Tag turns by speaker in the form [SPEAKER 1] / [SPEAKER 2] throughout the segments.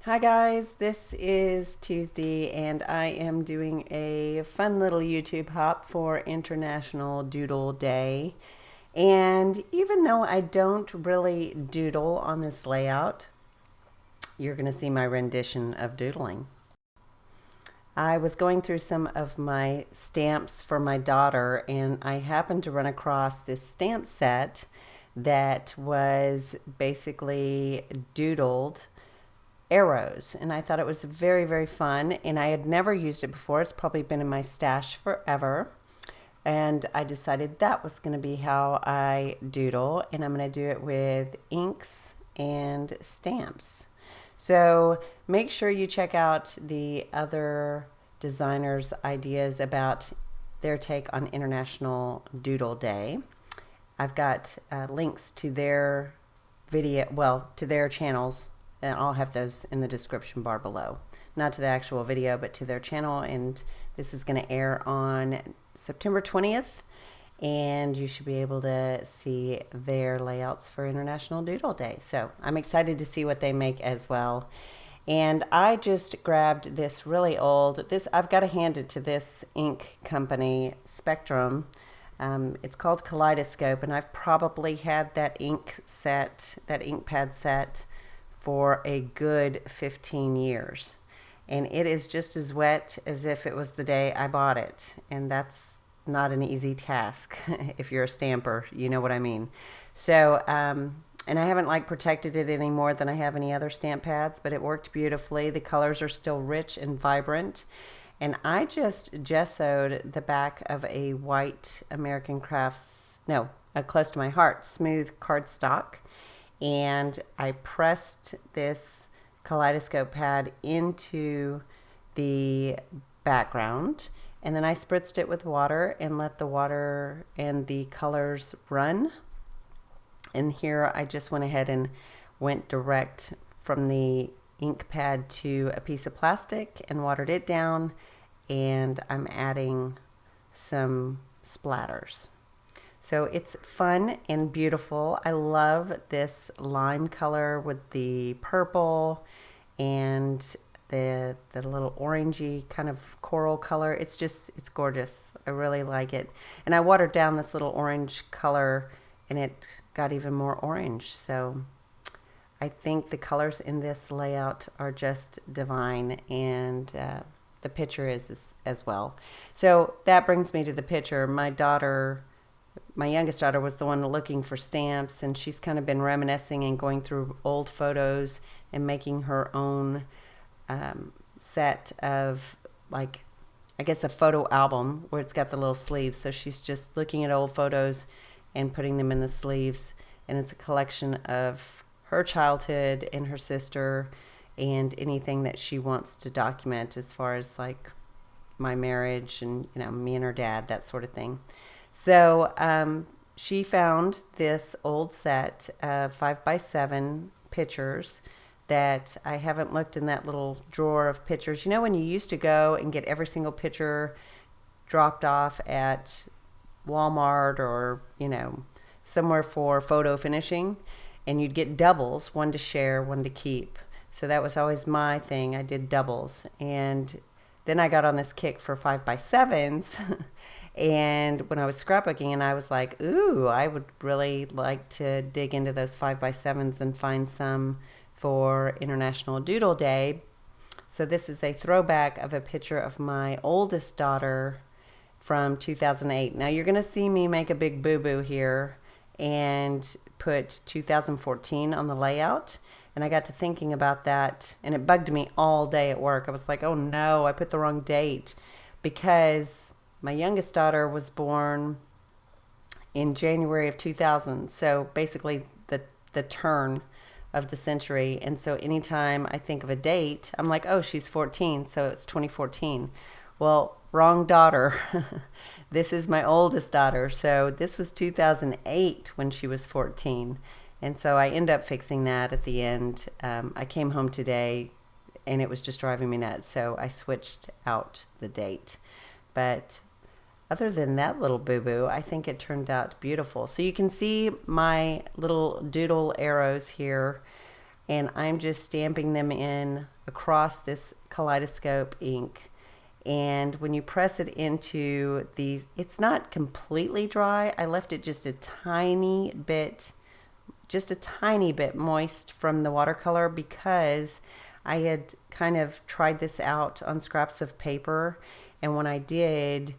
[SPEAKER 1] Hi guys, this is Tuesday and I am doing a fun little YouTube hop for International Doodle Day. And even though I don't really doodle on this layout, you're going to see my rendition of doodling. I was going through some of my stamps for my daughter and I happened to run across this stamp set that was basically doodled arrows, and I thought it was very fun, and I had never used it before. It's probably been in my stash forever, and I decided that was going to be how I doodle, and I'm going to do it with inks and stamps. So make sure you check out the other designers' ideas about their take on International Doodle Day. I've got links to their to their channels, and I'll have those in the description bar below. Not to the actual video, but to their channel, and this is going to air on September 20th, and you should be able to see their layouts for International Doodle Day. So I'm excited to see what they make as well. And I just grabbed this really old, I've got to hand it to this ink company, Spectrum. It's called Kaleidoscope, and I've probably had that ink pad set for a good 15 years. And it is just as wet as if it was the day I bought it. And that's not an easy task if you're a stamper, you know what I mean. So, and I haven't protected it any more than I have any other stamp pads, but it worked beautifully. The colors are still rich and vibrant. And I just gessoed the back of a white American Crafts, no, a Close to My Heart smooth cardstock, and I pressed this kaleidoscope pad into the background, and then I spritzed it with water and let the water and the colors run. And here I just went ahead and went direct from the ink pad to a piece of plastic and watered it down, and I'm adding some splatters. So it's fun and beautiful. I love this lime color with the purple and the little orangey kind of coral color. It's gorgeous. I really like it. And I watered down this little orange color and it got even more orange. So I think the colors in this layout are just divine, and the picture is as well. So that brings me to the picture. My youngest daughter was the one looking for stamps, and she's kind of been reminiscing and going through old photos and making her own set of, I guess, a photo album where it's got the little sleeves. So she's just looking at old photos and putting them in the sleeves, and it's a collection of her childhood and her sister and anything that she wants to document as far as my marriage and me and her dad, that sort of thing. So she found this old set of 5x7 pictures that I haven't looked in that little drawer of pictures. You know when you used to go and get every single picture dropped off at Walmart or, somewhere for photo finishing, and you'd get doubles, one to share, one to keep. So that was always my thing. I did doubles. And then I got on this kick for 5x7s. And when I was scrapbooking, and I was like, ooh, I would really like to dig into those 5x7s and find some for International Doodle Day. So this is a throwback of a picture of my oldest daughter from 2008. Now you're going to see me make a big boo-boo here and put 2014 on the layout. And I got to thinking about that, and it bugged me all day at work. I was like, oh no, I put the wrong date, because my youngest daughter was born in January of 2000. So basically the turn of the century. And so anytime I think of a date, I'm like, oh, she's 14, so it's 2014. Well, wrong daughter. This is my oldest daughter. So this was 2008 when she was 14. And so I end up fixing that at the end. I came home today and it was just driving me nuts. So I switched out the date. But other than that little boo-boo, I think it turned out beautiful. So you can see my little doodle arrows here. and I'm just stamping them in across this kaleidoscope ink. And when you press it into these, it's not completely dry. I left it just a tiny bit moist from the watercolor, because I had kind of tried this out on scraps of paper, and when I did,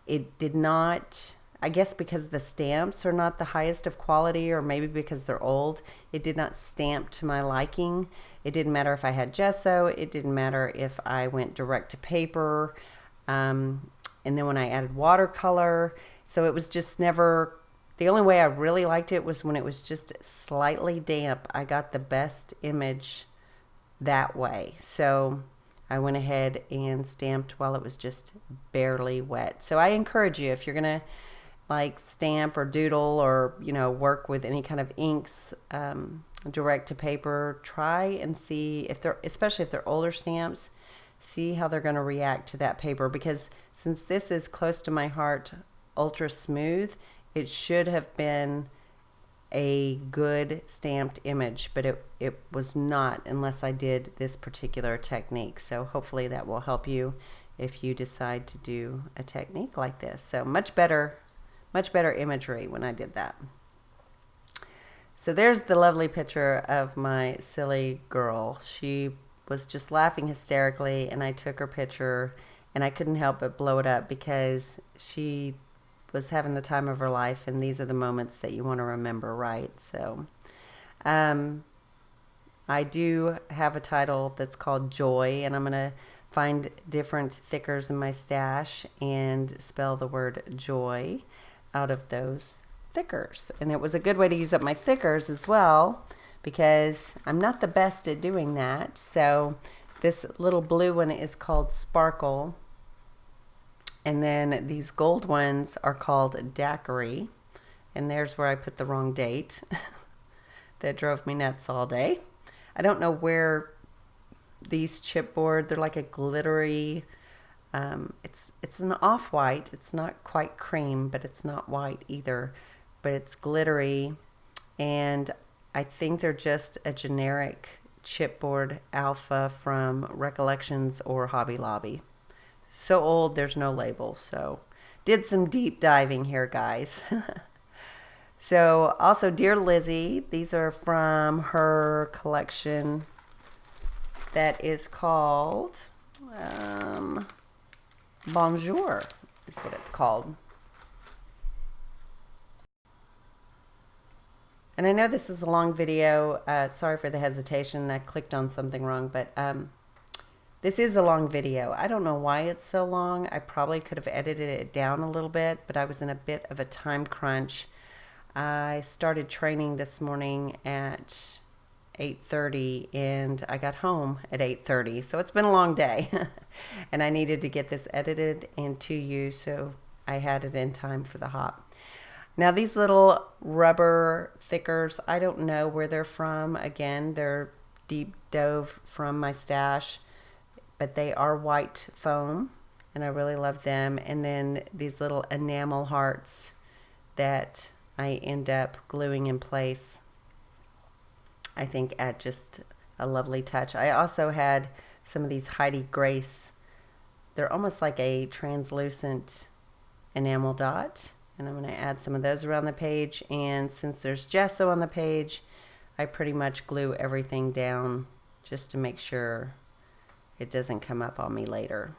[SPEAKER 1] it did not, I guess because the stamps are not the highest of quality, or maybe because they're old, it did not stamp to my liking. It didn't matter if I had gesso, it didn't matter if I went direct to paper, and then when I added watercolor, so it was just never, the only way I really liked it was when it was just slightly damp. I got the best image that way. So I went ahead and stamped while it was just barely wet. So I encourage you, if you're going to like stamp or doodle, or work with any kind of inks direct to paper, try and see if they're, especially if they're older stamps, see how they're going to react to that paper, because since this is close to my heart, ultra smooth, it should have been a good stamped image, but it was not unless I did this particular technique. So hopefully that will help you if you decide to do a technique like this. So much better imagery when I did that. So there's the lovely picture of my silly girl. She was just laughing hysterically, and I took her picture, and I couldn't help but blow it up because she was having the time of her life, and these are the moments that you want to remember, right? So I do have a title that's called Joy, and I'm going to find different thickers in my stash and spell the word joy out of those thickers. And it was a good way to use up my thickers as well, because I'm not the best at doing that. So this little blue one is called Sparkle, and then these gold ones are called Daiquiri, and there's where I put the wrong date. That drove me nuts all day. I don't know where these chipboard, they're like a glittery, it's an off-white. It's not quite cream, but it's not white either, but it's glittery, and I think they're just a generic chipboard alpha from Recollections or Hobby Lobby. So old, there's no label. So did some deep diving here, guys. So also, Dear Lizzie, these are from her collection that is called Bonjour is what it's called. And I know this is a long video. Sorry for the hesitation. I clicked on something wrong, but this is a long video. I don't know why it's so long. I probably could have edited it down a little bit, but I was in a bit of a time crunch. I started training this morning at 8:30, and I got home at 8:30. So it's been a long day, and I needed to get this edited and to you, so I had it in time for the hop. Now these little rubber thickers, I don't know where they're from. Again, they're deep dove from my stash, but they are white foam, and I really love them. And then these little enamel hearts that I end up gluing in place, I think add just a lovely touch. I also had some of these Heidi Grace. They're almost like a translucent enamel dot, and I'm going to add some of those around the page. And since there's gesso on the page, I pretty much glue everything down just to make sure it doesn't come up on me later,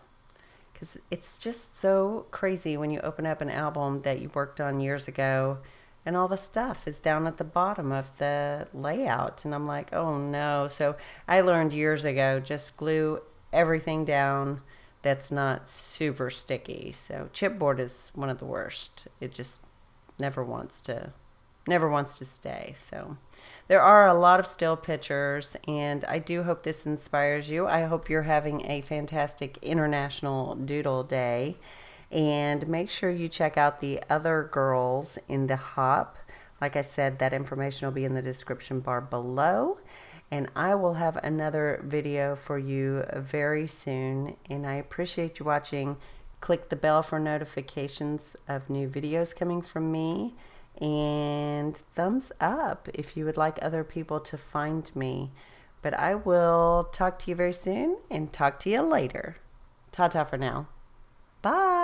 [SPEAKER 1] because it's just so crazy when you open up an album that you worked on years ago and all the stuff is down at the bottom of the layout, and I'm like, oh no. So I learned years ago, just glue everything down that's not super sticky. So chipboard is one of the worst. It just never wants to stay. So there are a lot of still pictures, and I do hope this inspires you. I hope you're having a fantastic International Doodle Day, and make sure you check out the other girls in the hop. Like I said, that information will be in the description bar below, and I will have another video for you very soon. And I appreciate you watching. Click the bell for notifications of new videos coming from me, And thumbs up if you would like other people to find me. But I will talk to you very soon and talk to you later. Ta-ta for now. Bye.